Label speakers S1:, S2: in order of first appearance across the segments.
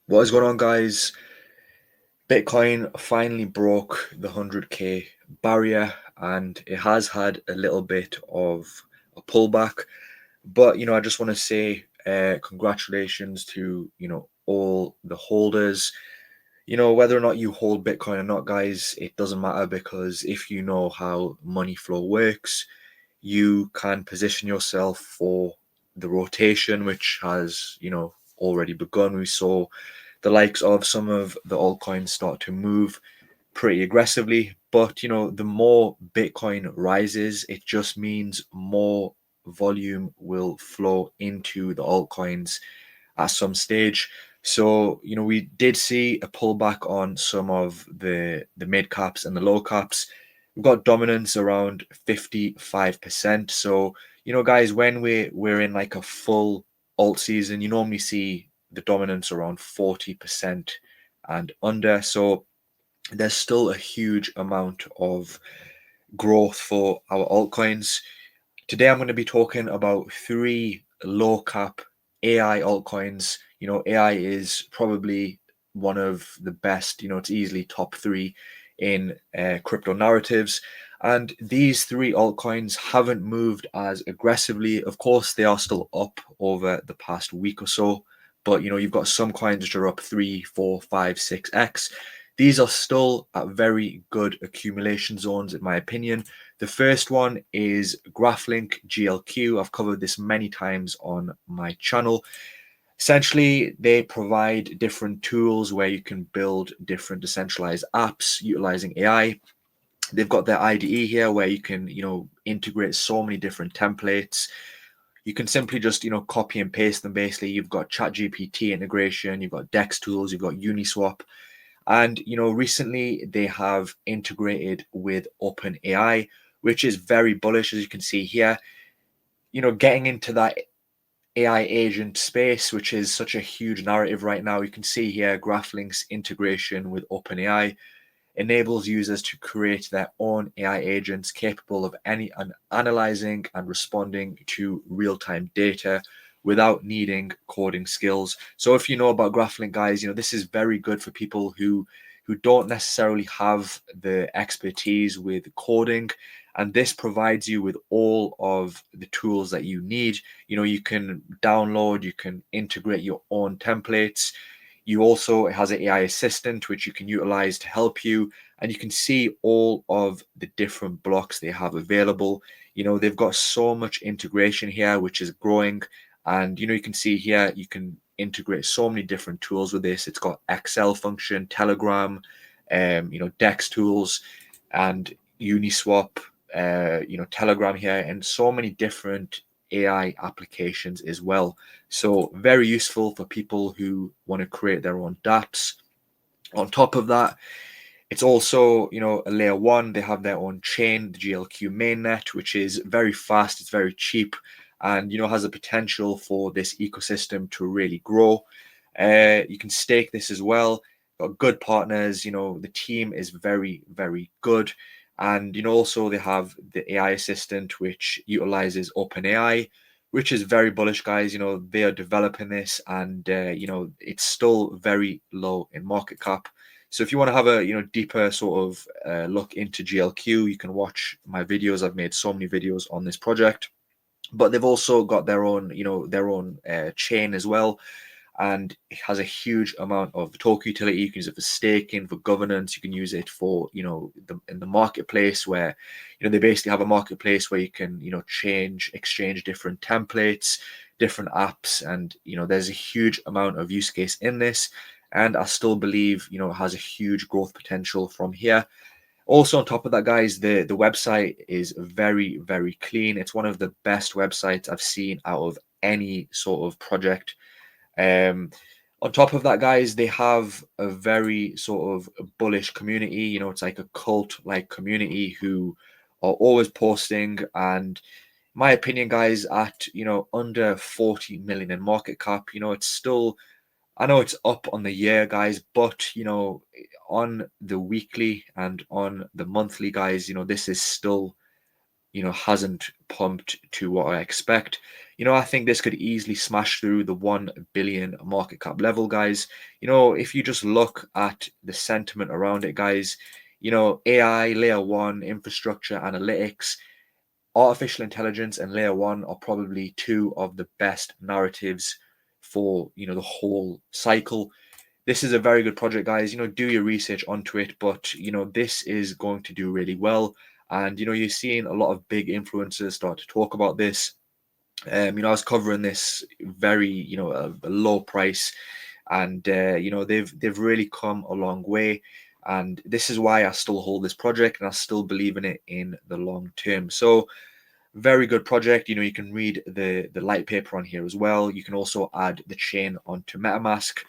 S1: What is going on, guys? Bitcoin finally broke the 100K barrier and it has had a little bit of a pullback. But, I just want to say congratulations to, all the holders. Whether or not you hold Bitcoin or not, guys, it doesn't matter because if you know how money flow works, you can position yourself for the rotation, which has, already begun. We saw the likes of some of the altcoins start to move pretty aggressively. But the more Bitcoin rises, it just means more volume will flow into the altcoins at some stage. So, we did see a pullback on some of the mid caps and the low caps. We've got dominance around 55%. So, guys, when we're in like a full alt season, you normally see the dominance around 40% and under. So there's still a huge amount of growth for our altcoins. Today, I'm going to be talking about three low cap AI altcoins. AI is probably one of the best, it's easily top three in crypto narratives. And these three altcoins haven't moved as aggressively. Of course, they are still up over the past week or so. But you've got some coins which are up 3, 4, 5, 6x. These are still at very good accumulation zones, in my opinion. The first one is GraphLink GLQ. I've covered this many times on my channel. Essentially, they provide different tools where you can build different decentralized apps utilizing AI. They've got their IDE here where you can, integrate so many different templates. You can simply just, copy and paste them. Basically, you've got ChatGPT integration, you've got Dex tools, you've got Uniswap. And recently they have integrated with OpenAI, which is very bullish, as you can see here. Getting into that AI agent space, which is such a huge narrative right now. You can see here GraphLink's integration with OpenAI enables users to create their own AI agents capable of analyzing and responding to real-time data without needing coding skills. So if you know about GraphLink, guys, this is very good for people who don't necessarily have the expertise with coding, and this provides you with all of the tools that you need. You can download, you can integrate your own templates. You also, it has an AI assistant which you can utilize to help you, and you can see all of the different blocks they have available. They've got so much integration here, which is growing. And you can see here, you can integrate so many different tools with this. It's got Excel function, Telegram, Dex tools, and Uniswap, Telegram here, and so many different AI applications as well. So very useful for people who want to create their own dApps. On top of that, it's also, a layer one. They have their own chain, the GLQ mainnet, which is very fast, it's very cheap, and has the potential for this ecosystem to really grow. You can stake this as well. Got good partners. The team is very, very good. And also they have the AI assistant, which utilizes OpenAI, which is very bullish, guys. They are developing this, and it's still very low in market cap. So if you want to have a deeper sort of look into GLQ, you can watch my videos. I've made so many videos on this project, but they've also got their own chain as well, and it has a huge amount of token utility. You can use it for staking, for governance. You can use it for in the marketplace, where they basically have a marketplace where you can exchange different templates, different apps, and there's a huge amount of use case in this. And I still believe it has a huge growth potential from here. Also, on top of that, guys, the website is very, very clean. It's one of the best websites I've seen out of any sort of project. On top of that, guys, they have a very sort of bullish community. It's like a cult-like community who are always posting. And my opinion, guys, at under 40 million in market cap, it's still, I know it's up on the year, guys, but on the weekly and on the monthly, guys, this is still hasn't pumped to what I expect. I think this could easily smash through the 1 billion market cap level, guys. If you just look at the sentiment around it, guys, AI, layer one, infrastructure, analytics, artificial intelligence, and layer one are probably two of the best narratives for, the whole cycle. This is a very good project, guys. Do your research onto it, but this is going to do really well. And you're seeing a lot of big influencers start to talk about this. I was covering this very, a low price, and they've really come a long way. And this is why I still hold this project and I still believe in it in the long term. So very good project. You can read the light paper on here as well. You can also add the chain onto MetaMask.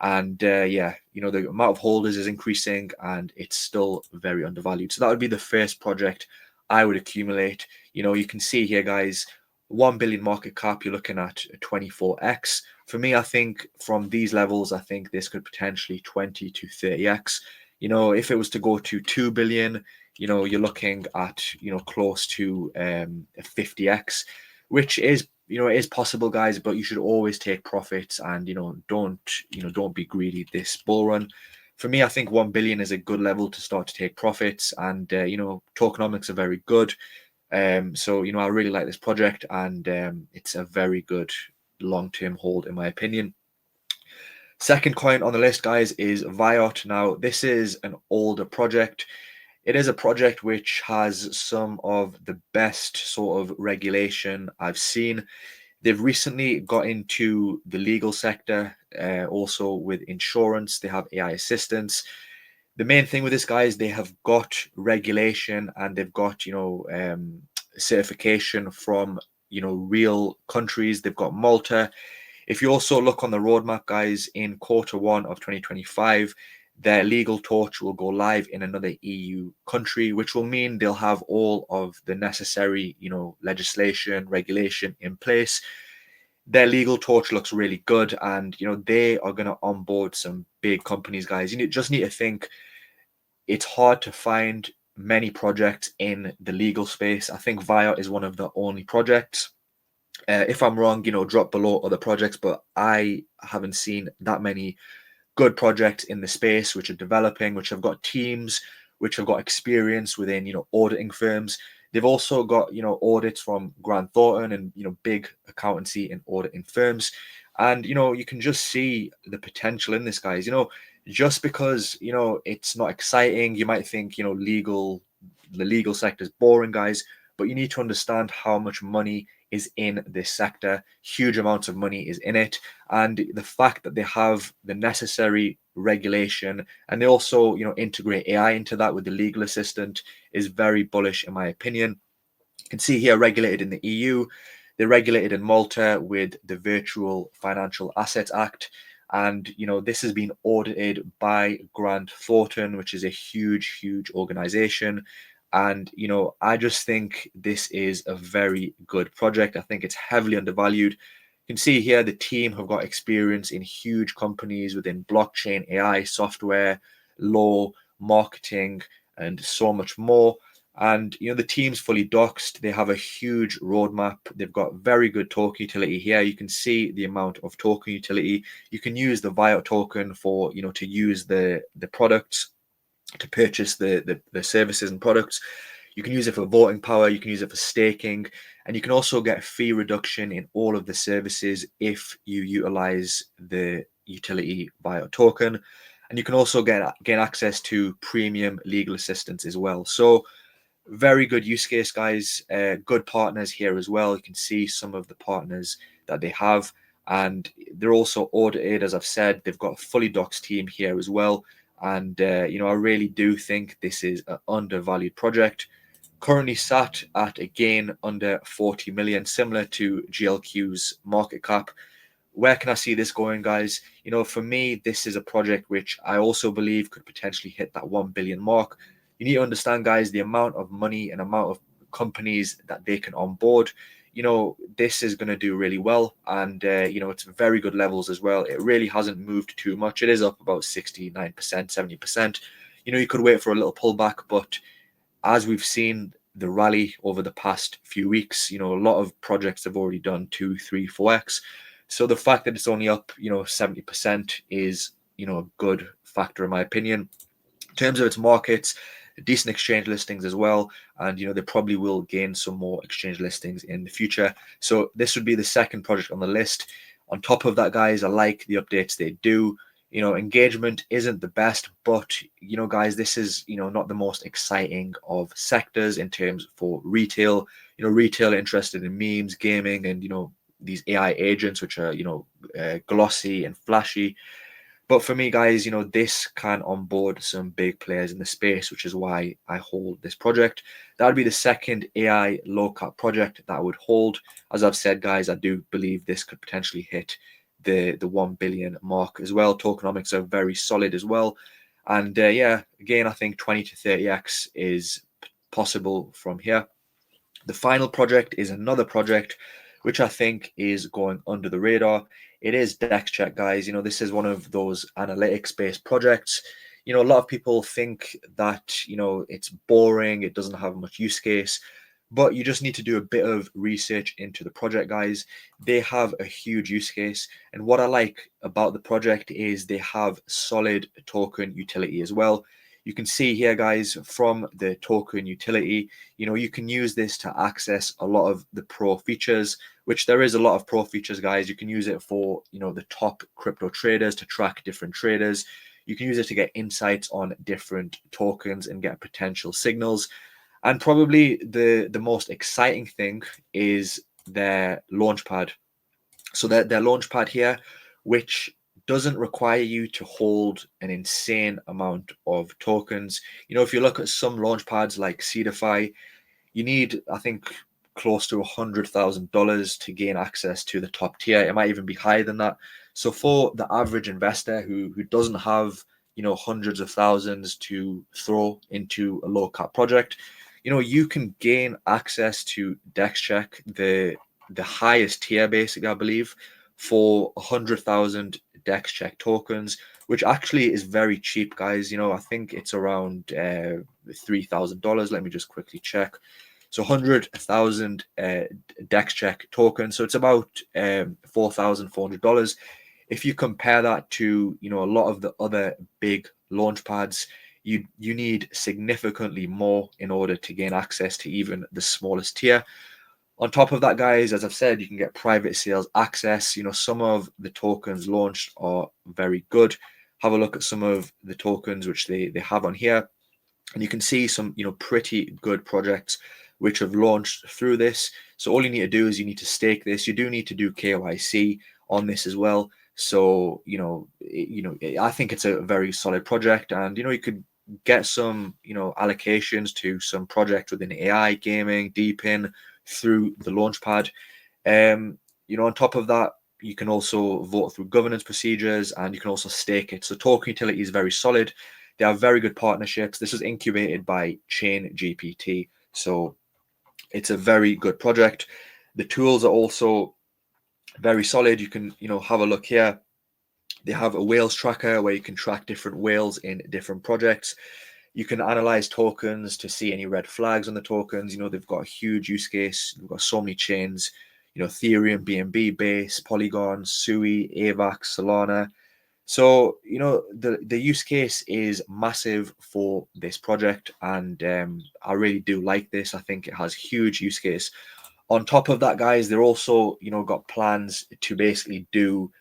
S1: And yeah, the amount of holders is increasing and it's still very undervalued. So that would be the first project I would accumulate. You can see here, guys, 1 billion market cap, you're looking at 24x. For me, I think from these levels, I think this could potentially 20 to 30x. If it was to go to 2 billion, you're looking at, close to 50x, which is, it is possible, guys, but you should always take profits and, don't be greedy this bull run. For me, I think 1 billion is a good level to start to take profits, and, tokenomics are very good. So, I really like this project, and it's a very good long-term hold, in my opinion. Second coin on the list, guys, is Viot. Now, this is an older project. It is a project which has some of the best sort of regulation I've seen. They've recently got into the legal sector, also with insurance. They have AI assistance. The main thing with this, guys, they have got regulation and they've got, certification from, real countries. They've got Malta. If you also look on the roadmap, guys, in Q1 of 2025, their legal torch will go live in another EU country, which will mean they'll have all of the necessary, legislation, regulation in place. Their legal torch looks really good, and they are going to onboard some big companies, guys. You just need to think it's hard to find many projects in the legal space. I think Viot is one of the only projects. If I'm wrong, drop below other projects, but I haven't seen that many good projects in the space which are developing, which have got teams, which have got experience within, auditing firms. They've also got, audits from Grant Thornton and, big accountancy and auditing firms. And, you can just see the potential in this, guys. Just because, it's not exciting, you might think, the legal sector is boring, guys, but you need to understand how much money is in this sector. Huge amounts of money is in it, and the fact that they have the necessary regulation and they also integrate AI into that with the legal assistant is very bullish, in my opinion. You can see here, regulated in the EU, they're regulated in Malta with the Virtual Financial Assets Act. And this has been audited by Grant Thornton, which is a huge organization. And I just think this is a very good project. I think it's heavily undervalued. You can see here the team have got experience in huge companies within blockchain, AI, software, law, marketing, and so much more. And the team's fully doxed. They have a huge roadmap. They've got very good token utility here. You can see the amount of token utility. You can use the Viot token for to use the products, to purchase the services and products. You can use it for voting power, you can use it for staking, and you can also get a fee reduction in all of the services if you utilize the utility Viot token. And you can also gain access to premium legal assistance as well. So very good use case, guys. Good partners here as well. You can see some of the partners that they have, and they're also audited. As I've said, they've got a fully doxed team here as well. And I really do think this is an undervalued project. Currently sat at a gain under 40 million, similar to GLQ's market cap. Where can I see this going, guys? For me, this is a project which I also believe could potentially hit that 1 billion mark. You need to understand, guys, the amount of money and amount of companies that they can onboard. This is going to do really well. And, it's very good levels as well. It really hasn't moved too much. It is up about 69%, 70%. You could wait for a little pullback, but as we've seen, the rally over the past few weeks. A lot of projects have already done 2, 3, 4x. So the fact that it's only up, 70% is, a good factor in my opinion. In terms of its markets, decent exchange listings as well, and they probably will gain some more exchange listings in the future. So this would be the second project on the list. On top of that, guys, I like the updates they do. Engagement isn't the best, but guys, this is not the most exciting of sectors in terms for retail. Retail interested in memes, gaming, and these AI agents, which are glossy and flashy. But for me, guys, this can onboard some big players in the space, which is why I hold this project. That would be the second AI low cap project that I would hold. As I've said, guys, I do believe this could potentially hit the 1 billion mark as well. Tokenomics are very solid as well. And yeah, again, I think 20 to 30x is possible from here. The final project is another project which I think is going under the radar. It is DexCheck, guys. This is one of those analytics-based projects. A lot of people think that, it's boring, it doesn't have much use case, but you just need to do a bit of research into the project, guys. They have a huge use case. And what I like about the project is they have solid token utility as well. You can see here, guys, from the token utility, you can use this to access a lot of the pro features, which there is a lot of pro features, guys. You can use it for, the top crypto traders to track different traders. You can use it to get insights on different tokens and get potential signals. And probably the most exciting thing is their launchpad. So their launchpad here, which doesn't require you to hold an insane amount of tokens. If you look at some launchpads like Seedify, you need, I think, close to $100,000 to gain access to the top tier. It might even be higher than that. So for the average investor who doesn't have, hundreds of thousands to throw into a low cap project, you can gain access to DexCheck, the highest tier, basically, I believe, for 100,000 DexCheck tokens, which actually is very cheap, guys. I think it's around $3,000. Let me just quickly check. So 100,000 DexCheck tokens. So it's about $4,400. If you compare that to a lot of the other big launch pads, you need significantly more in order to gain access to even the smallest tier. On top of that, guys, as I've said, you can get private sales access. Some of the tokens launched are very good. Have a look at some of the tokens which they have on here, and you can see some pretty good projects which have launched through this. So all you need to do is you need to stake this. You do need to do KYC on this as well. So I think it's a very solid project, and you could get some allocations to some projects within AI, gaming, DeepIn through the launchpad. On top of that, you can also vote through governance procedures, and you can also stake it. So token utility is very solid. They have very good partnerships. This was incubated by Chain GPT, so it's a very good project. The tools are also very solid. You can have a look here. They have a whales tracker where you can track different whales in different projects. You can analyze tokens to see any red flags on the tokens. They've got a huge use case. They've got so many chains, Ethereum, BNB, Base, Polygon, Sui, AVAX, Solana. So, the use case is massive for this project, and I really do like this. I think it has huge use case. On top of that, guys, they're also, got plans to basically do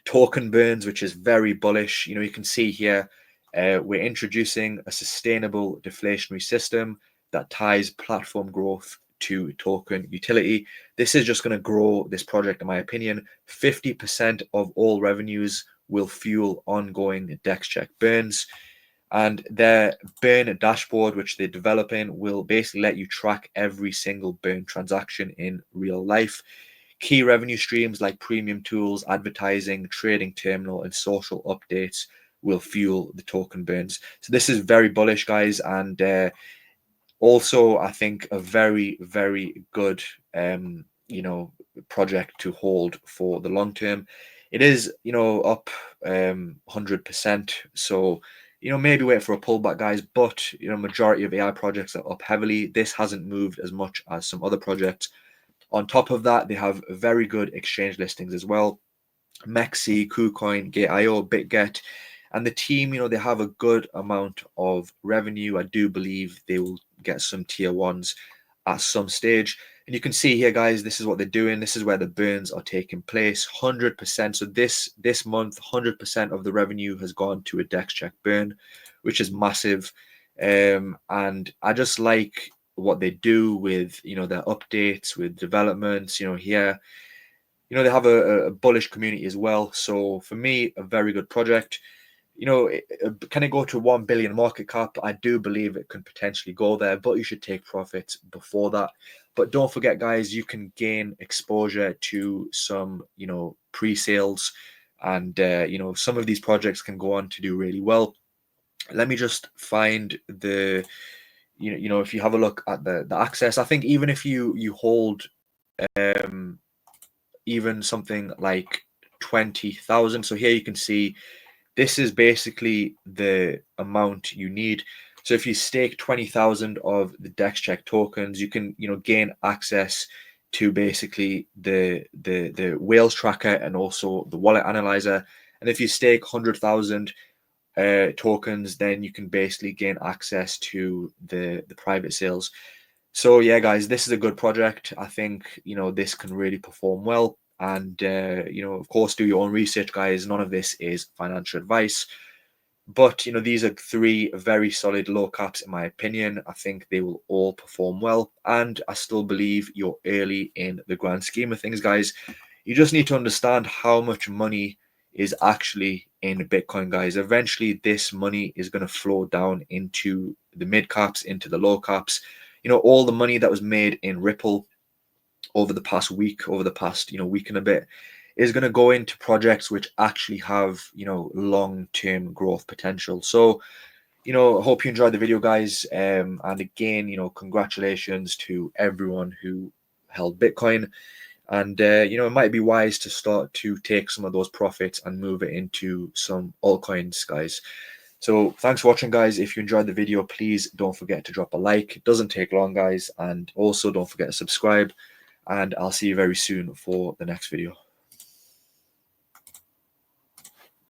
S1: token burns, which is very bullish. You can see here, we're introducing a sustainable deflationary system that ties platform growth to token utility. This is just going to grow this project, in my opinion. 50% of all revenues will fuel ongoing DexCheck burns. And their burn dashboard, which they're developing, will basically let you track every single burn transaction in real life. Key revenue streams like premium tools, advertising, trading terminal, and social updates will fuel the token burns. So this is very bullish, guys, and also I think a very, very good project to hold for the long term. It is up 100%. So maybe wait for a pullback, guys. But majority of AI projects are up heavily. This hasn't moved as much as some other projects. On top of that, they have very good exchange listings as well. Mexi, KuCoin, Gate.io, BitGet, and the team, they have a good amount of revenue. I do believe they will get some tier ones at some stage. And you can see here, guys, this is what they're doing. This is where the burns are taking place, 100%. So this month, 100% of the revenue has gone to a DEX check burn, which is massive. And I just like what they do with, their updates, with developments, here. They have a bullish community as well. So for me, a very good project. Can it go to 1 billion market cap? I do believe it can potentially go there, but you should take profits before that. But don't forget, guys, you can gain exposure to some, pre-sales, and some of these projects can go on to do really well. Let me just find the, if you have a look at the access, I think even if you hold even something like 20,000. So here you can see this is basically the amount you need. So if you stake 20,000 of the DEX check tokens, you can gain access to basically the whales tracker and also the wallet analyzer. And if you stake 100,000 tokens, then you can basically gain access to the private sales. So yeah, guys, this is a good project. I think this can really perform well. And of course, do your own research, guys. None of this is financial advice. But these are three very solid low caps in my opinion. I think they will all perform well, and I still believe you're early in the grand scheme of things, guys. You just need to understand how much money is actually in Bitcoin, guys. Eventually, this money is going to flow down into the mid caps, into the low caps. All the money that was made in Ripple over the past week, week and a bit, is going to go into projects which actually have, long-term growth potential. So, I hope you enjoyed the video, guys. And again, congratulations to everyone who held Bitcoin. And, it might be wise to start to take some of those profits and move it into some altcoins, guys. So thanks for watching, guys. If you enjoyed the video, please don't forget to drop a like. It doesn't take long, guys. And also don't forget to subscribe. And I'll see you very soon for the next video.